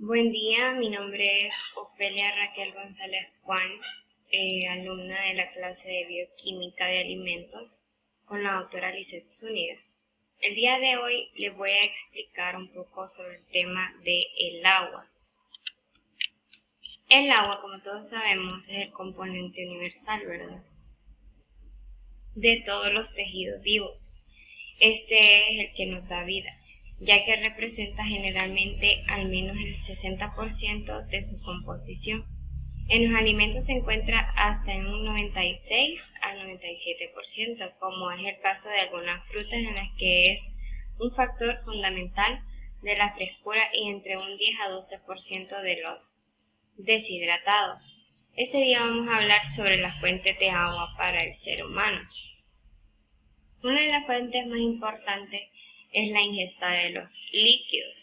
Buen día, mi nombre es Ofelia Raquel González Juan, alumna de la clase de Bioquímica de Alimentos con la doctora Lisette Zúñiga. El día de hoy les voy a explicar un poco sobre el tema del agua. El agua, como todos sabemos, es el componente universal, ¿verdad?, de todos los tejidos vivos. Este es el que nos da vida, ya que representa generalmente al menos el 60% de su composición. En los alimentos se encuentra hasta en un 96 al 97%, como es el caso de algunas frutas en las que es un factor fundamental de la frescura, y entre un 10 a 12% de los deshidratados. Este día vamos a hablar sobre las fuentes de agua para el ser humano. Una de las fuentes más importantes es la ingesta de los líquidos.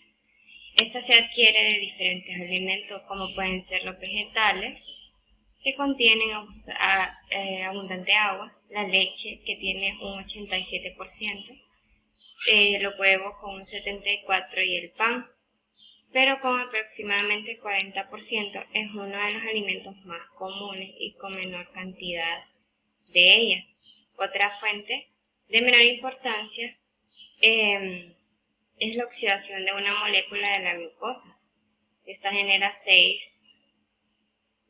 Esta se adquiere de diferentes alimentos, como pueden ser los vegetales, que contienen abundante agua, la leche, que tiene un 87%, los huevos con un 74% y el pan, pero con aproximadamente 40%, es uno de los alimentos más comunes y con menor cantidad de ella. Otra fuente de menor importancia es la oxidación de una molécula de la glucosa. Esta genera 6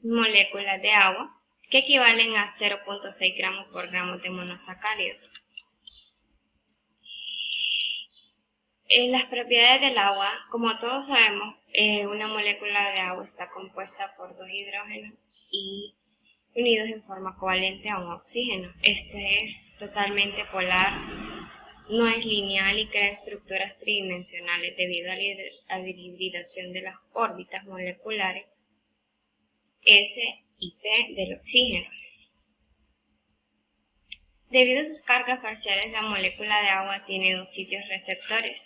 moléculas de agua, que equivalen a 0.6 gramos por gramo de monosacáridos. Las propiedades del agua, como todos sabemos, una molécula de agua está compuesta por dos hidrógenos y unidos en forma covalente a un oxígeno. Este es totalmente polar, no es lineal y crea estructuras tridimensionales debido a la hibridación de las órbitas moleculares S y P del oxígeno. Debido a sus cargas parciales, la molécula de agua tiene dos sitios receptores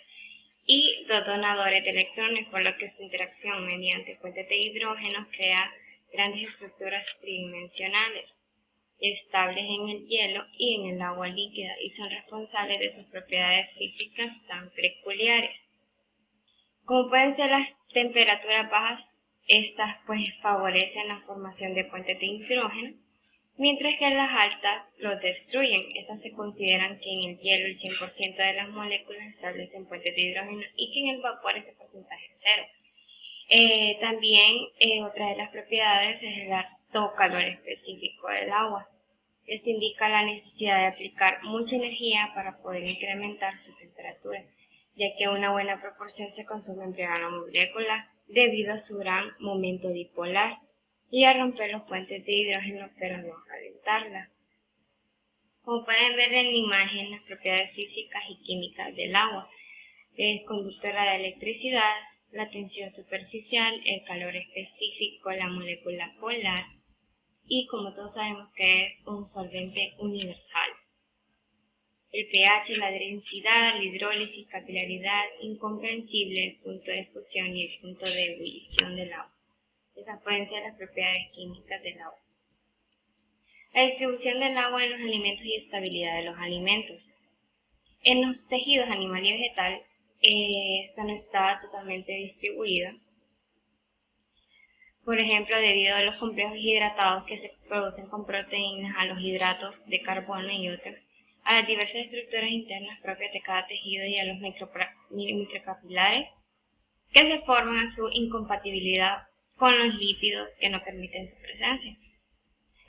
y dos donadores de electrones, por lo que su interacción mediante fuentes de hidrógeno crea grandes estructuras tridimensionales, estables en el hielo y en el agua líquida, y son responsables de sus propiedades físicas tan peculiares. Como pueden ser las temperaturas bajas, estas pues favorecen la formación de puentes de hidrógeno, mientras que las altas los destruyen. Estas se consideran que en el hielo el 100% de las moléculas establecen puentes de hidrógeno y que en el vapor ese porcentaje es cero. También otra de las propiedades es el alto calor específico del agua. Esto indica la necesidad de aplicar mucha energía para poder incrementar su temperatura, ya que una buena proporción se consume enfriar la molécula debido a su gran momento dipolar y a romper los puentes de hidrógeno, pero no a calentarla. Como pueden ver en la imagen, las propiedades físicas y químicas del agua: es conductora de electricidad, la tensión superficial, el calor específico, la molécula polar, y como todos sabemos que es un solvente universal. El pH, la densidad, la hidrólisis, capilaridad, incomprensible, el punto de fusión y el punto de ebullición del agua. Esas pueden ser las propiedades químicas del agua. La distribución del agua en los alimentos y estabilidad de los alimentos. En los tejidos animal y vegetal, esta no está totalmente distribuida. Por ejemplo, debido a los complejos hidratados que se producen con proteínas, a los hidratos de carbono y otros, a las diversas estructuras internas propias de cada tejido y a los microcapilares que se forman a su incompatibilidad con los lípidos que no permiten su presencia.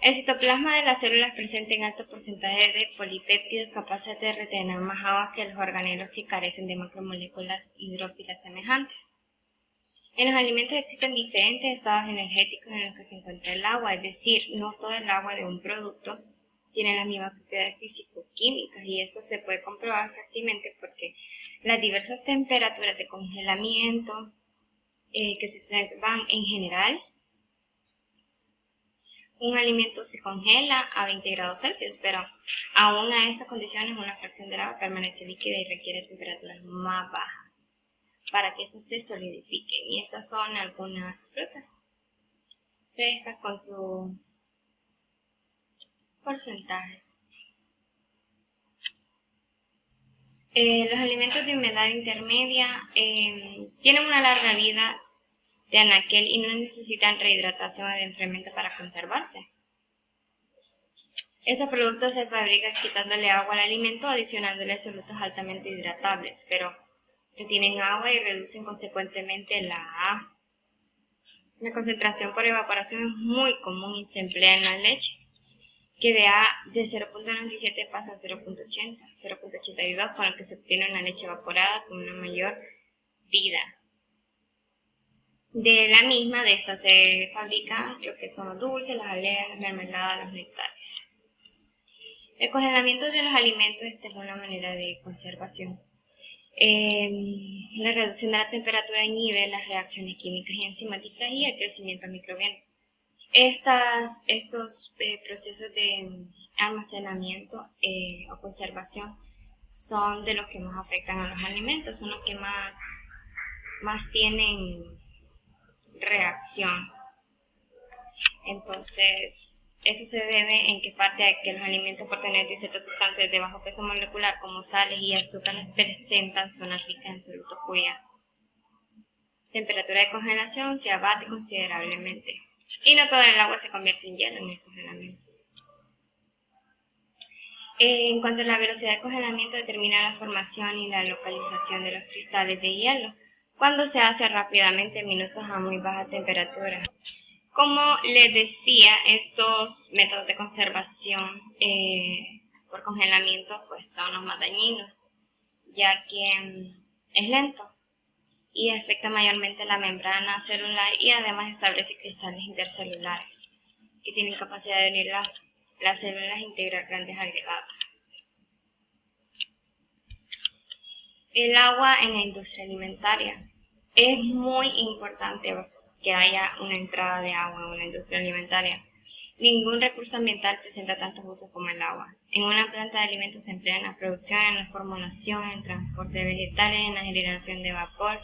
El citoplasma de las células presenta en alto porcentaje de polipéptidos capaces de retener más agua que los organelos que carecen de macromoléculas hidrófilas semejantes. En los alimentos existen diferentes estados energéticos en los que se encuentra el agua, es decir, no todo el agua de un producto tiene las mismas propiedades físico-químicas, y esto se puede comprobar fácilmente porque las diversas temperaturas de congelamiento que se observan en general. Un alimento se congela a 20 grados Celsius, pero aún a estas condiciones una fracción del agua permanece líquida y requiere temperaturas más bajas para que esas se solidifiquen, y estas son algunas frutas frescas con su porcentaje. Los alimentos de humedad intermedia tienen una larga vida de anaquel y no necesitan rehidratación o de enfriamiento para conservarse. Estos productos se fabrican quitándole agua al alimento o adicionándole solutos altamente hidratables, pero retienen agua y reducen consecuentemente la concentración por evaporación es muy común y se emplea en la leche, que de 0.97 pasa a 0.82, con lo que se obtiene una leche evaporada con una mayor vida. De la misma, de esta se fabrican lo que son los dulces, las aleas, las mermeladas, los nectares. El congelamiento de los alimentos es una manera de conservación. La reducción de la temperatura inhibe las reacciones químicas y enzimáticas y el crecimiento microbiano. Estos procesos de almacenamiento o conservación son de los que más afectan a los alimentos, son los que más tienen reacción. Entonces, eso se debe en que parte de que los alimentos por tener ciertas sustancias de bajo peso molecular como sales y azúcares presentan zonas ricas en solutos cuya temperatura de congelación se abate considerablemente. Y no todo el agua se convierte en hielo en el congelamiento. En cuanto a la velocidad de congelamiento, determina la formación y la localización de los cristales de hielo cuando se hace rápidamente en minutos a muy baja temperatura. Como les decía, estos métodos de conservación por congelamiento pues son los más dañinos, ya que es lento y afecta mayormente la membrana celular y además establece cristales intercelulares que tienen capacidad de unir las células e integrar grandes agregados. El agua en la industria alimentaria. Es muy importante que haya una entrada de agua en una industria alimentaria. Ningún recurso ambiental presenta tantos usos como el agua. En una planta de alimentos se emplea en la producción, en la formulación, en el transporte de vegetales, en la generación de vapor,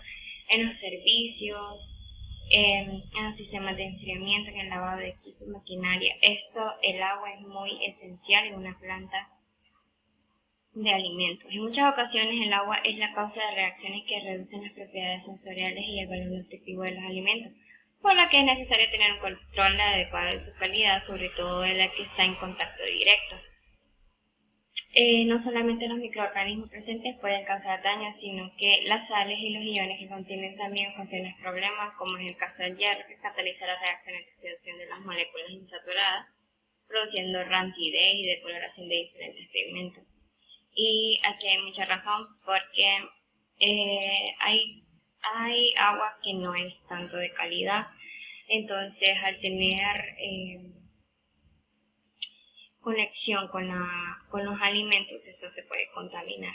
en los servicios, en los sistemas de enfriamiento, en el lavado de equipos, maquinaria. El agua es muy esencial en una planta de alimentos. En muchas ocasiones el agua es la causa de reacciones que reducen las propiedades sensoriales y el valor nutritivo de los alimentos, por lo que es necesario tener un control adecuado de su calidad, sobre todo de la que está en contacto directo. No solamente los microorganismos presentes pueden causar daño, sino que las sales y los iones que contienen también ocasionan problemas, como es el caso del hierro, que cataliza las reacciones de oxidación de las moléculas insaturadas, produciendo rancidez y decoloración de diferentes pigmentos. Y aquí hay mucha razón porque hay agua que no es tanto de calidad, entonces al tener conexión con los alimentos esto se puede contaminar.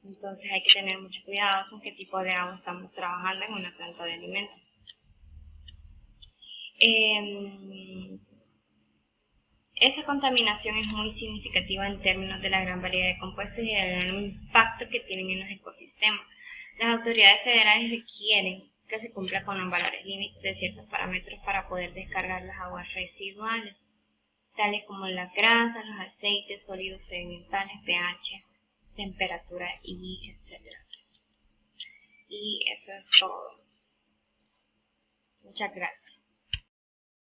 Entonces hay que tener mucho cuidado con qué tipo de agua estamos trabajando en una planta de alimentos. Esa contaminación es muy significativa en términos de la gran variedad de compuestos y del gran impacto que tienen en los ecosistemas. Las autoridades federales requieren que se cumpla con los valores límites de ciertos parámetros para poder descargar las aguas residuales, tales como las grasas, los aceites, sólidos sedimentales, pH, temperatura y etc. Y eso es todo. Muchas gracias.